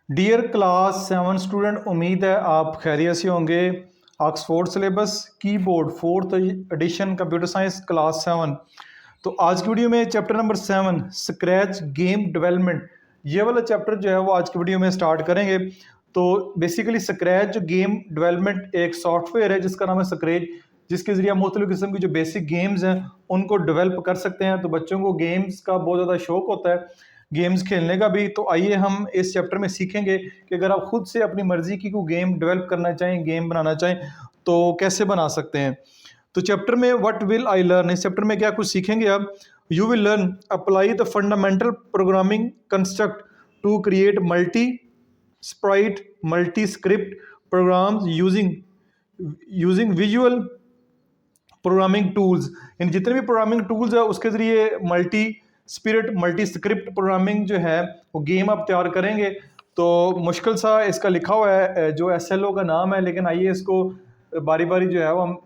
Dear class 7 student, उम्मीद है आप खैरियत से होंगे। Oxford syllabus keyboard 4th edition computer science class 7। तो आज की वीडियो में chapter number 7 Scratch game development, ये वाला चैप्टर जो है वो आज की वीडियो में स्टार्ट करेंगे। तो बेसिकली स्क्रैच जो गेम डेवलपमेंट एक सॉफ्टवेयर है जिसका नाम है स्क्रैच, जिसके जरिए हम मुख्तलिफ किस्म की जो बेसिक गेम्स हैं उनको डेवलप कर सकते हैं। तो बच्चों को गेम्स का बहुत ज़्यादा शौक होता है, गेम्स खेलने का भी। तो आइए हम इस चैप्टर में सीखेंगे कि अगर आप खुद से अपनी मर्जी की कोई गेम डेवलप करना चाहें, गेम बनाना चाहें, तो कैसे बना सकते हैं। तो चैप्टर में व्हाट विल आई लर्न, इस चैप्टर में क्या कुछ सीखेंगे आप। You will learn apply the fundamental programming construct to create multi sprite multi script programs using visual programming tools. इन जितने भी प्रोग्रामिंग टूल्स है उसके जरिए multi spirit multi script programming जो है वो गेम आप तैयार करेंगे। तो मुश्किल सा इसका लिखा हुआ है जो SLO का नाम है, लेकिन आइए इसको बारी बारी जो है वो हम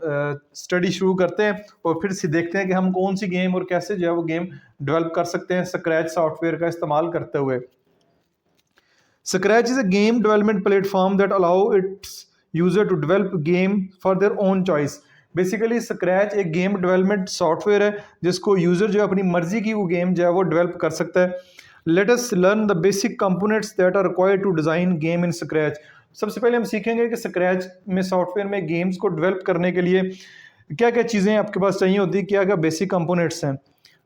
स्टडी शुरू करते हैं और फिर से देखते हैं कि हम कौन सी गेम और कैसे जो है वो गेम डेवलप कर सकते हैं स्क्रैच सॉफ्टवेयर का इस्तेमाल करते हुए। Scratch is a game development platform that allow its user to develop game for their own choice। Basically scratch एक गेम डेवलपमेंट सॉफ्टवेयर है जिसको यूज़र जो है अपनी मर्जी की वो गेम जो है वो डेवलप कर सकता है। Let us learn the basic components that are required to design game in Scratch. सबसे पहले हम सीखेंगे कि स्क्रैच में सॉफ्टवेयर में गेम्स को डेवलप करने के लिए क्या क्या चीज़ें आपके पास चाहिए होती है, क्या क्या बेसिक कंपोनेंट्स हैं।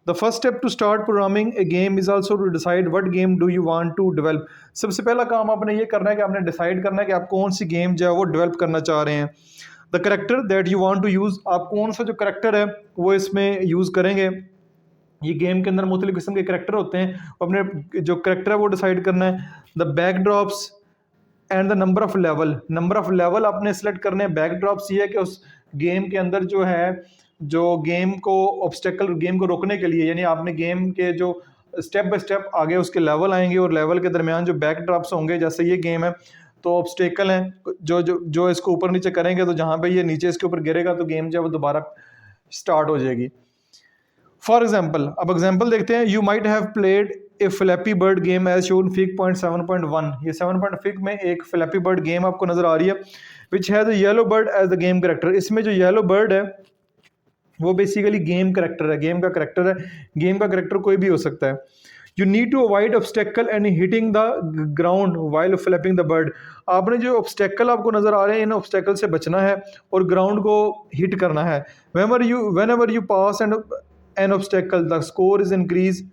The first step to start programming a game is also to decide what game do you want to develop. सबसे पहला काम आपने ये करना है कि आपने डिसाइड करना है कि आप कौन सी गेम जो है वो डेवलप करना चाह रहे हैं। The character that you want to use, आप कौन सा जो करेक्टर है वो इसमें यूज़ करेंगे। ये गेम के अंदर मुख्तलिफ किस्म के करेक्टर होते हैं, अपने जो करेक्टर है वो डिसाइड करना है। The backdrops and the number of level आपने सेलेक्ट करने हैं। बैकड्रॉप्स ये है कि उस गेम के अंदर जो है जो गेम को ऑब्स्टेकल गेम को रोकने के लिए, यानी आपने गेम के जो स्टेप बाय स्टेप आगे उसके लेवल आएंगे और लेवल के दरमियान जो बैकड्रॉप्स होंगे, जैसे ये गेम है तो ऑब्स्टेकल हैं जो जो जो इसको ऊपर नीचे करेंगे तो जहाँ पे ये नीचे इसके ऊपर गिरेगा तो गेम जो है वो दोबारा स्टार्ट हो जाएगी। फॉर एग्जाम्पल, अब एग्जाम्पल देखते हैं। You might have played a flappy bird game as shown fig point 7.1। ये 7.5 में एक फ्लैपी बर्ड गेम आपको नजर आ रही है which has yellow bird as the game character. इसमें जो येलो बर्ड है वो बेसिकली गेम करेक्टर है, गेम का करेक्टर है। गेम का करेक्टर कोई भी हो सकता है। You need to avoid obstacle and hitting the ground while flapping the bird. आपने जो ऑब्स्टेकल आपको नजर आ रहे हैं इन ऑब्स्टेकल से बचना है और ग्राउंड को हिट करना है। whenever you pass and an obstacle the score is increased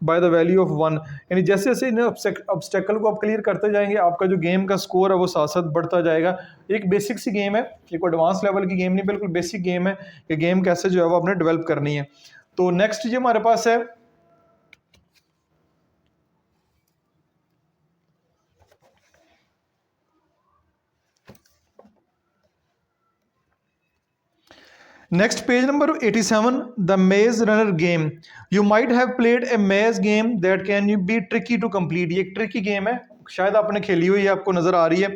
by the value of 1। यानी जैसे जैसे इन ऑब्स्टेकल को आप क्लियर करते जाएंगे आपका जो गेम का स्कोर है वो साथ साथ बढ़ता जाएगा। एक बेसिक सी गेम है, एक एडवांस लेवल की गेम नहीं, बिल्कुल बेसिक गेम है कि गेम कैसे जो है वो आपने डेवलप करनी है। तो नेक्स्ट ये हमारे पास है next page number 87, the maze runner game। you might have played a maze game that can be tricky to complete। ये एक ट्रिकी गेम है, शायद आपने खेली हुई है, आपको नज़र आ रही है।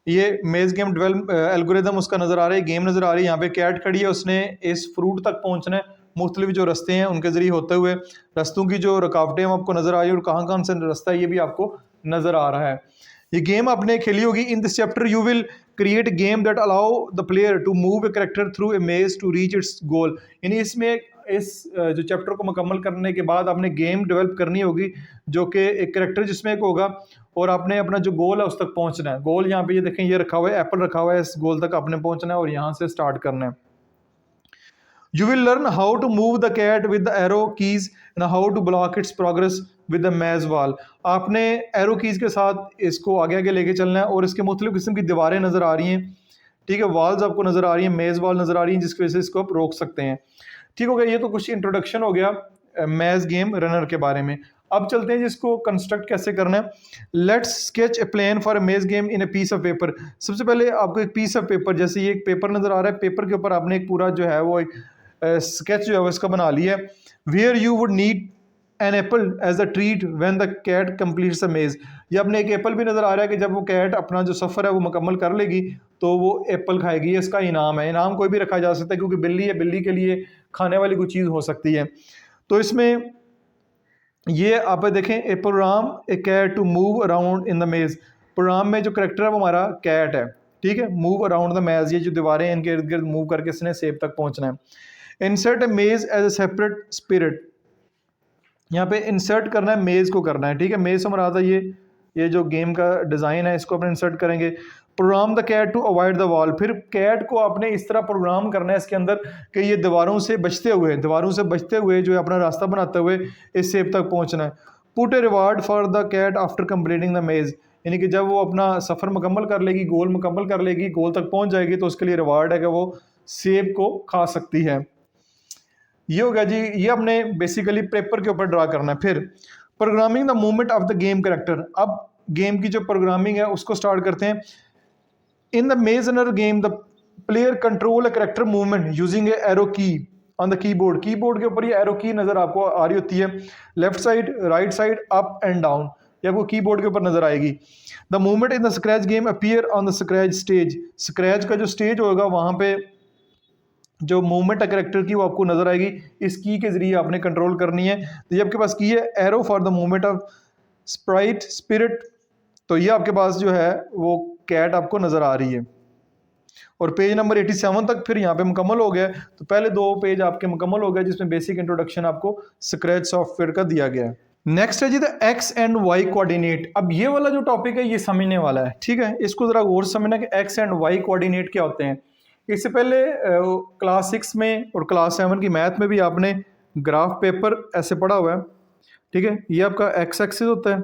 ये मेज गेम डेवलप एल्गोरिदम उसका नज़र आ रहा है, गेम नज़र आ रही है। यहाँ पे कैट खड़ी है, उसने इस फ्रूट तक पहुँचना है। मुख्तलिफ जो रास्ते हैं उनके ज़रिए होते हुए रास्तों की जो रुकावटें हैं आपको नज़र आ रही है और कहाँ कहाँ से रास्ता है ये भी आपको नज़र आ रहा है। ये गेम आपने खेली होगी। In this chapter you will create game that allow the player to move a character through a maze to reach its गोल। यानी इसमें इस जो चैप्टर को मुकम्मल करने के बाद आपने गेम डेवलप करनी होगी जो कि एक करेक्टर जिसमें एक होगा और आपने अपना जो गोल है उस तक पहुंचना है। गोल यहाँ पे ये देखें, ये रखा हुआ है, एप्पल रखा हुआ है, इस गोल तक आपने पहुंचना है और यहाँ से स्टार्ट करना है। You will learn how to move the cat with the arrow keys and how to block its progress with the maze wall। आपने एरो कीज के साथ इसको आगे आगे लेके चलना है और इसके मुख्तलिफ किस्म की दीवारें नज़र आ रही हैं, ठीक है, वॉल्स आपको नज़र आ रही हैं, मेज वॉल नज़र आ रही हैं जिसकी वजह से इसको आप रोक सकते हैं। ठीक हो गया, ये तो कुछ इंट्रोडक्शन हो गया मेज गेम रनर के बारे में। अब चलते हैं जिसको कंस्ट्रक्ट कैसे करना है। Let's sketch a plan for a maze game in a piece of paper. सबसे पहले आपको एक पीस ऑफ पेपर, जैसे ये एक पेपर नज़र आ रहा है, पेपर के ऊपर आपने एक पूरा जो है वो एक स्केच जो है वो इसका बना लिया है। Where you would need an apple as the treat when the cat completes a maze. ये अपने एक एप्पल भी नज़र आ रहा है कि जब वो कैट अपना जो सफ़र है वो मुकम्मल कर लेगी तो वो एप्पल खाएगी। ये इसका इनाम है। इनाम कोई भी रखा जा सकता है क्योंकि बिल्ली है, बिल्ली के लिए खाने वाली कोई चीज़ हो सकती है। तो इसमें ये आप देखें, a program a cat to move around in the maze. Program में जो करेक्टर है वो हमारा कैट है, ठीक है। मूव अराउंड द मेज, ये जो दीवारें हैं इनके इर्द गिर्द मूव करके इसने सेब तक पहुंचना है। इंसर्ट ए मेज एज ए सेपरेट स्पिरिट, यहाँ पे इंसर्ट करना है, मेज को करना है, ठीक है। मेज से हमारा आता है ये जो गेम का डिज़ाइन है इसको अपने इंसर्ट करेंगे। Program the cat to avoid the wall, फिर कैट को आपने इस तरह प्रोग्राम करना है इसके अंदर कि ये दीवारों से बचते हुए जो है अपना रास्ता बनाते हुए इस सेब तक पहुंचना है। Put a reward for the cat after completing the maze, यानी कि जब वो अपना सफ़र मुकम्मल कर लेगी, गोल मुकम्मल कर लेगी, गोल तक पहुंच जाएगी तो उसके लिए रिवार्ड है कि वो सेब को खा सकती है। ये हो गया जी, ये हमने बेसिकली पेपर के ऊपर ड्रा करना है। फिर programming the movement of the game character, अब गेम की जो प्रोग्रामिंग है उसको स्टार्ट करते हैं। In the maze runner game the player control a character movement using a arrow key on the keyboard. Keyboard के ऊपर ये एरो की नज़र आपको आ रही होती है, left side, right side, up and down, ये आपको कीबोर्ड के ऊपर नजर आएगी। The movement in the scratch game appear on the scratch stage, scratch का जो स्टेज होगा वहाँ पे जो मूवमेंट है करेक्टर की वो आपको नजर आएगी, इस की के जरिए आपने कंट्रोल करनी है। तो ये आपके पास की है arrow for the movement of Sprite spirit, तो ये आपके पास जो है वो कैट आपको नजर आ रही है। और पेज नंबर 87 तक फिर यहाँ पे मुकम्मल हो गया। तो पहले 2 पेज आपके मुकम्मल हो गए जिसमें बेसिक इंट्रोडक्शन आपको स्क्रैच सॉफ्टवेयर का दिया गया है। नेक्स्ट है जी the X and Y coordinate. अब ये वाला जो टॉपिक है ये समझने वाला है, ठीक है। इसको जरा गौर समझना कि एक्स एंड वाई कोऑर्डिनेट क्या होते हैं। इससे पहले क्लास 6 में और क्लास 7 की मैथ में भी आपने ग्राफ पेपर ऐसे पढ़ा हुआ है, ठीक है। ये आपका एक्स एक्सिस होता है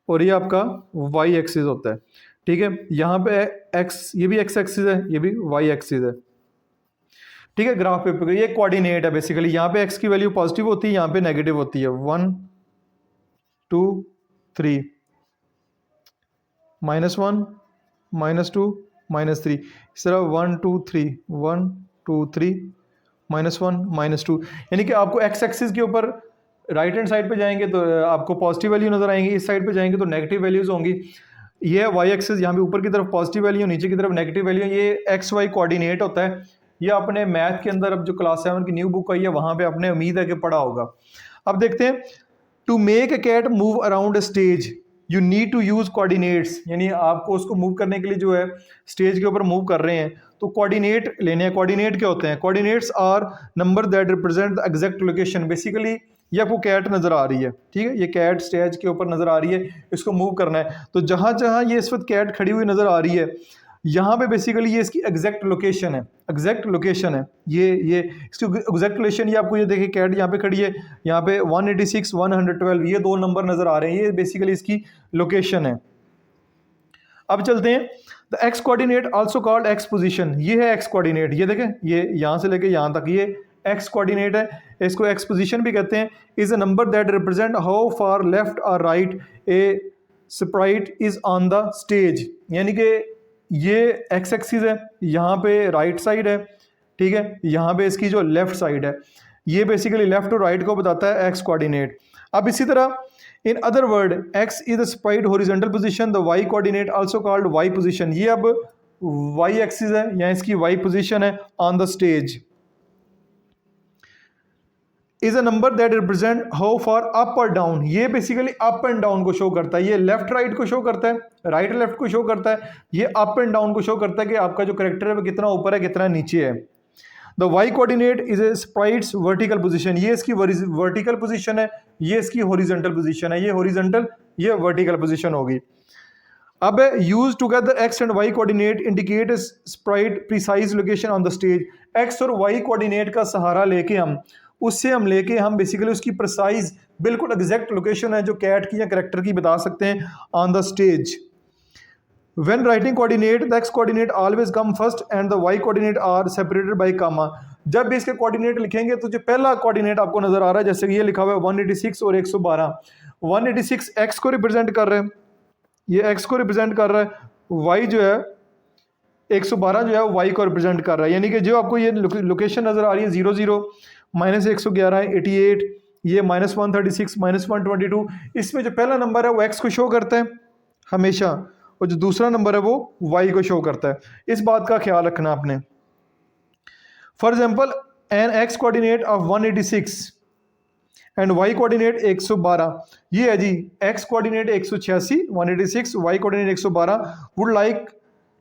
और ये आपका वाई एक्सिस होता है, ठीक है। यहाँ पे एक्स, ये भी एक्स एक्सिस है, ये भी वाई एक्सिस है, ठीक है। ग्राफ पेपर का ये कोऑर्डिनेट है बेसिकली। यहाँ पे एक्स की वैल्यू पॉजिटिव होती है, यहाँ पे नेगेटिव होती है, 1 2 3, -1 -2 -3, इस तरह 1 2 3 1 2 3 -1 -2, यानी कि आपको एक्स एक्सिस के ऊपर राइट हैंड साइड पे जाएंगे तो आपको पॉजिटिव वैल्यू नजर आएंगी, इस साइड पे जाएंगे तो नेगेटिव वैल्यूज होंगी। ये वाई एक्सिस, यहाँ पे ऊपर की तरफ पॉजिटिव वैल्यू, नीचे की तरफ नेगेटिव वैल्यू, ये एक्स वाई कोऑर्डिनेट होता है। ये आपने मैथ के अंदर अब जो क्लास 7 की न्यू बुक आई है वहाँ पे आपने उम्मीद है कि पढ़ा होगा। अब देखते हैं, to make a cat move around a stage you need to use coordinates, यानी आपको उसको मूव करने के लिए जो है स्टेज के ऊपर मूव कर रहे हैं तो कोऑर्डिनेट लेने हैं। कोऑर्डिनेट क्या होते हैं? Coordinates are number that represent the exact location. Basically ये आपको कैट नजर आ रही है, ठीक है। ये कैट स्टेज के ऊपर नजर आ रही है, इसको मूव करना है। तो जहां जहां ये इस वक्त कैट खड़ी हुई नजर आ रही है, यहाँ पे बेसिकली ये इसकी एग्जैक्ट लोकेशन है, एग्जैक्ट लोकेशन है ये इसकी एग्जैक्ट लोकेशन। ये आपको ये देखिए कैट यहाँ पे खड़ी है, यहाँ पे 186 112 ये 2 नंबर नजर आ रहे हैं, ये बेसिकली इसकी लोकेशन है। अब चलते हैं, the x coordinate also called x position, ये है एक्स कोऑर्डिनेट। ये देखें, ये यहाँ से लेके यहाँ तक ये एक्स कोऑर्डिनेट है, इसको एक्स पोजीशन भी कहते हैं। Is a number that represent how far left और right a sprite is on the stage, यानी कि ये एक्स एक्सिस है, यहाँ पे राइट साइड है, ठीक है, यहाँ पे इसकी जो लेफ्ट साइड है, ये बेसिकली लेफ्ट और राइट को बताता है एक्स कोऑर्डिनेट। अब इसी तरह in other word x is the sprite horizontal position, the y coordinate also called y position. ये अब वाई एक्सिस है, यहाँ इसकी वाई पोजीशन है on the stage. Is a number that represent how far up or down, ये basically up and down को show करता है। ये लेफ्ट राइट को शो करता है, राइट लेफ्ट को शो करता है, ये अप एंड डाउन को शो करता है कि आपका जो करेक्टर है वो कितना ऊपर है कितना नीचे है। The y coordinate is a sprite's vertical position, ये इसकी वर्टिकल पोजीशन है, ये इसकी हॉरिजॉन्टल पोजीशन है, ये हॉरिजॉन्टल ये वर्टिकल पोजीशन होगी। अब use together x and Y coordinate indicate sprite precise location on the stage. X और वाई कोऑर्डिनेट का सहारा लेके हम बेसिकली उसकी प्रिसाइज बिल्कुल एग्जैक्ट लोकेशन है जो कैट की या करेक्टर की बता सकते हैं on the stage. When writing coordinate, the x coordinate always come first and the y coordinate are separated by comma। जब भी इसके कोऑर्डिनेट लिखेंगे तो जो पहला कोऑर्डिनेट आपको नजर आ रहा है, जैसे कि ये लिखा हुआ है 186 और 112, 186 x को रिप्रेजेंट कर रहे हैं, ये x को रिप्रेजेंट कर रहा है, y जो है 112 जो है y को रिप्रेजेंट कर रहा है, यानी कि जो आपको ये लोकेशन नजर आ रही है 00 -111 88, ये -136 -122, इसमें जो पहला नंबर है वो x को शो करता है हमेशा, और जो दूसरा नंबर है वो y को शो करता है। इस बात का ख्याल रखना आपने। For example an X coordinate of 186 and Y coordinate 112, ये है जी X coordinate 186 186, Y coordinate 112 would like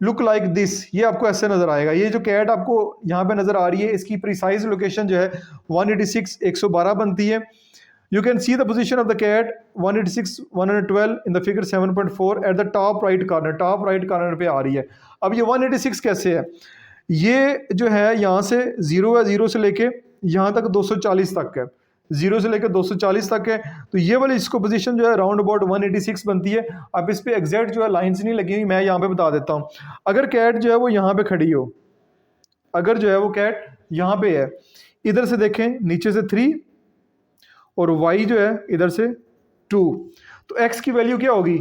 look like this, ये आपको ऐसे नजर आएगा। ये जो कैट आपको यहाँ पे नजर आ रही है इसकी प्रिसाइज लोकेशन जो है 186 112 बनती है। You can see the position of the cat 186 112 in the figure 7.4 at the top right corner पे आ रही है। अब ये 186 कैसे है, ये जो है यहाँ से 0 है, 0 से लेके यहाँ तक 240 तक है, 0 से लेकर 240 तक है। तो ये वाली इसको पोजीशन जो है राउंड अबाउट 186 बनती है। अब इस पे एग्जैक्ट जो है लाइंस नहीं लगी हुई, मैं यहाँ पे बता देता हूँ। अगर कैट जो है वो यहाँ पे खड़ी हो, अगर जो है वो कैट यहाँ पे है, इधर से देखें नीचे से 3 और y जो है इधर से 2, तो x की वैल्यू क्या होगी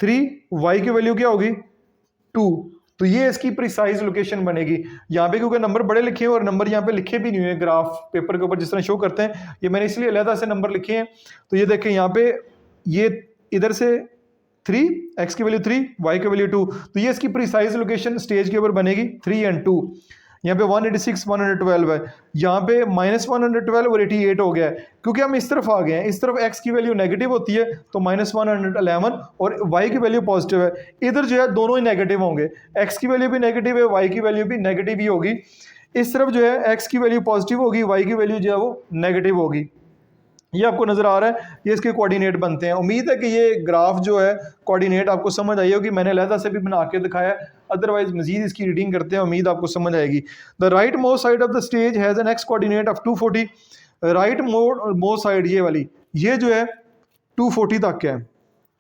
3, y की वैल्यू क्या होगी 2। तो ये इसकी प्रिसाइज लोकेशन बनेगी। यहाँ पे क्योंकि नंबर बड़े लिखे हैं और नंबर यहाँ पे लिखे भी नहीं हुए ग्राफ पेपर के ऊपर जिस तरह शो करते हैं, ये मैंने इसलिए अलहदा से नंबर लिखे हैं। तो ये देखें यहाँ पे ये इधर से 3, x की वैल्यू 3, y की वैल्यू 2, तो ये इसकी प्रिसाइज लोकेशन स्टेज के ऊपर बनेगी 3 और 2। यहाँ पे 186 112 है, यहाँ पे -112 और 88 हो गया है क्योंकि हम इस तरफ आ गए हैं। इस तरफ x की वैल्यू नेगेटिव होती है तो -111 और y की वैल्यू पॉजिटिव है। इधर जो है दोनों ही नेगेटिव होंगे, x की वैल्यू भी नेगेटिव है, y की वैल्यू भी नेगेटिव ही होगी। इस तरफ जो है x की वैल्यू पॉजिटिव होगी, y की वैल्यू जो है वो नेगेटिव होगी। ये आपको नजर आ रहा है, ये इसके कोऑर्डिनेट बनते हैं। उम्मीद है कि ये ग्राफ जो है कोऑर्डिनेट आपको समझ आई होगी, मैंने अलहदा से भी बना के दिखाया, अदरवाइज मजीद इसकी रीडिंग करते हैं, उम्मीद आपको समझ आएगी। The right most side of the stage has an X coordinate of 240, right most side ये वाली, ये जो है 240 तक है,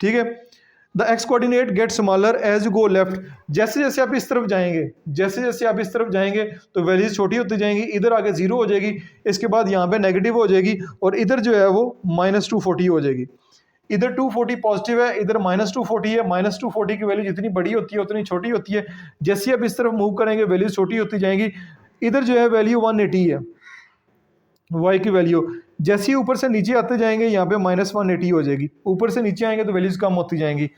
ठीक है। The x coordinate get smaller as you go left, जैसे जैसे आप इस तरफ जाएंगे, जैसे जैसे आप इस तरफ जाएंगे तो वैल्यूज छोटी होती जाएंगी, इधर आगे 0 हो जाएगी, इसके बाद यहाँ पे नेगेटिव हो जाएगी और इधर जो है वो -240 हो जाएगी। इधर 240 पॉजिटिव है, इधर -240 है। -240 की वैल्यू जितनी बड़ी होती है उतनी छोटी होती है, जैसे आप इस तरफ मूव करेंगे वैल्यूज छोटी होती जाएंगी। इधर जो है वैल्यू 180 है y की वैल्यू, जैसे ही ऊपर से नीचे आते जाएंगे यहाँ पे -180 हो जाएगी, ऊपर से नीचे आएंगे तो वैल्यूज कम होती जाएंगी।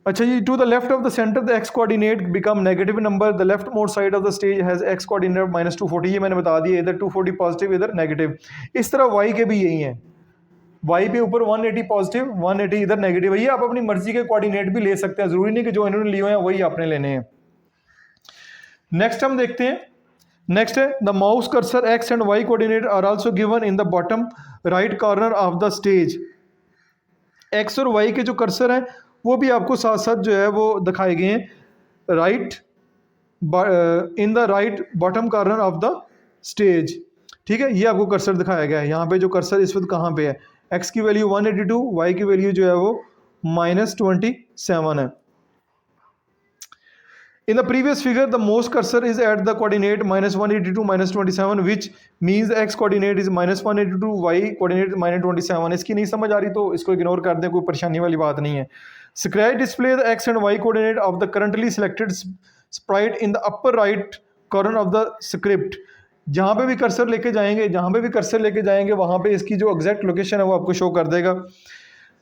अच्छा जी, to the left of the centre the x coordinate become negative number, the leftmost side of the stage has x coordinate -240, ये मैंने बता दिया, इधर 240 पॉजिटिव इधर नेगेटिव। इस तरह y के भी यही हैं, y पे ऊपर 180 पॉजिटिव 180 इधर नेगेटिव है। ये आप अपनी मर्जी के कोऑर्डिनेट भी ले सकते हैं, जरूरी नहीं कि जो इन्होंने लिए हुए हैं वही आपने लेने हैं। नेक्स्ट हम देखते हैं, नेक्स्ट है the mouse cursor x and y coordinate are also given in the bottom right corner of the stage. x और y के जो कर्सर हैं वो भी आपको साथ साथ जो है वो दिखाए गए हैं right in the right bottom corner of the stage, ठीक है। ये आपको कर्सर दिखाया गया है, यहाँ पे जो कर्सर इस वक्त कहाँ पे है, x की वैल्यू 182, y की वैल्यू जो है वो -27 है। In the previous figure, the most cursor is at the coordinate -182 -27, which means x coordinate is -182, y coordinate is -27। इसकी नहीं समझ आ रही तो इसको इग्नोर कर दें, कोई परेशानी वाली बात नहीं है। Scratch display the x and y coordinate of the currently selected sprite in the upper right corner of the script। जहाँ पे भी कर्सर लेके जाएंगे, जहाँ पे भी कर्सर लेके जाएंगे वहाँ पे इसकी जो एग्जैक्ट लोकेशन है वो आपको शो कर देगा।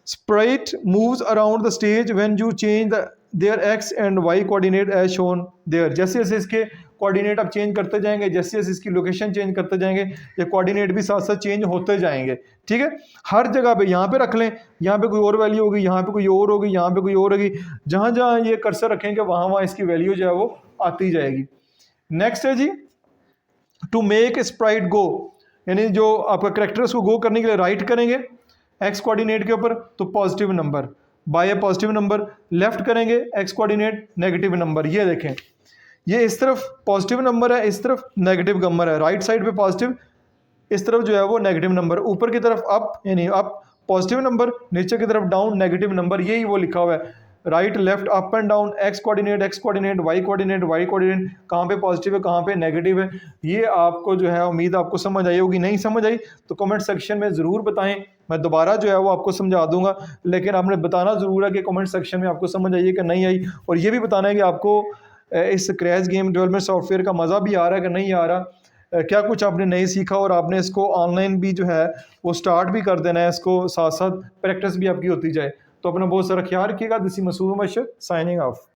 Sprite moves around the stage when you change their x and y coordinate as shown there। जैसे जैसे इसके कोऑर्डिनेट आप चेंज करते जाएंगे, जैसे जैसे इसकी लोकेशन चेंज करते जाएंगे, ये कोऑर्डिनेट भी साथ साथ चेंज होते जाएंगे, ठीक है। हर जगह पे यहाँ पे रख लें, यहाँ पे कोई और वैल्यू होगी, यहाँ पे कोई और होगी, यहाँ पे कोई और होगी, जहाँ जहाँ ये कर्सर रखेंगे वहाँ वहाँ इसकी वैल्यू जो है वो आती जाएगी। नेक्स्ट है जी टू मेक स्प्राइट गो, यानी जो आपका करेक्टर उसको गो करने के लिए राइट करेंगे एक्स कोऑर्डिनेट के ऊपर तो positive number by A positive number, left करेंगे एक्स कोऑर्डिनेट नेगेटिव नंबर। ये देखें, ये इस तरफ पॉजिटिव नंबर है, इस तरफ नेगेटिव नंबर है, राइट साइड पे पॉजिटिव, इस तरफ जो है वो नेगेटिव नंबर, ऊपर की तरफ अप यानी अप पॉजिटिव नंबर, नीचे की तरफ डाउन नेगेटिव नंबर, यही वो लिखा हुआ है। Right left up and down, x coordinate y coordinate, कहाँ पे पॉजिटिव है कहाँ पे नेगेटिव है। ये आपको जो है उम्मीद आपको समझ आई होगी, नहीं समझ आई तो कमेंट सेक्शन में ज़रूर बताएं, मैं दोबारा जो है वो आपको समझा दूंगा, लेकिन आपने बताना ज़रूर है कि कमेंट सेक्शन में आपको समझ आई है कि नहीं आई, और ये भी बताना है कि आपको इस स्क्रैच गेम डेवलपमेंट सॉफ्टवेयर का मज़ा भी आ रहा है कि नहीं आ रहा, क्या कुछ आपने नहीं सीखा, और आपने इसको ऑनलाइन भी जो है वो स्टार्ट भी कर देना है, इसको साथ साथ प्रैक्टिस भी आपकी होती जाए। तो अपना बहुत सारा ख्याल रखिएगा। This is Masood Mashhad signing of.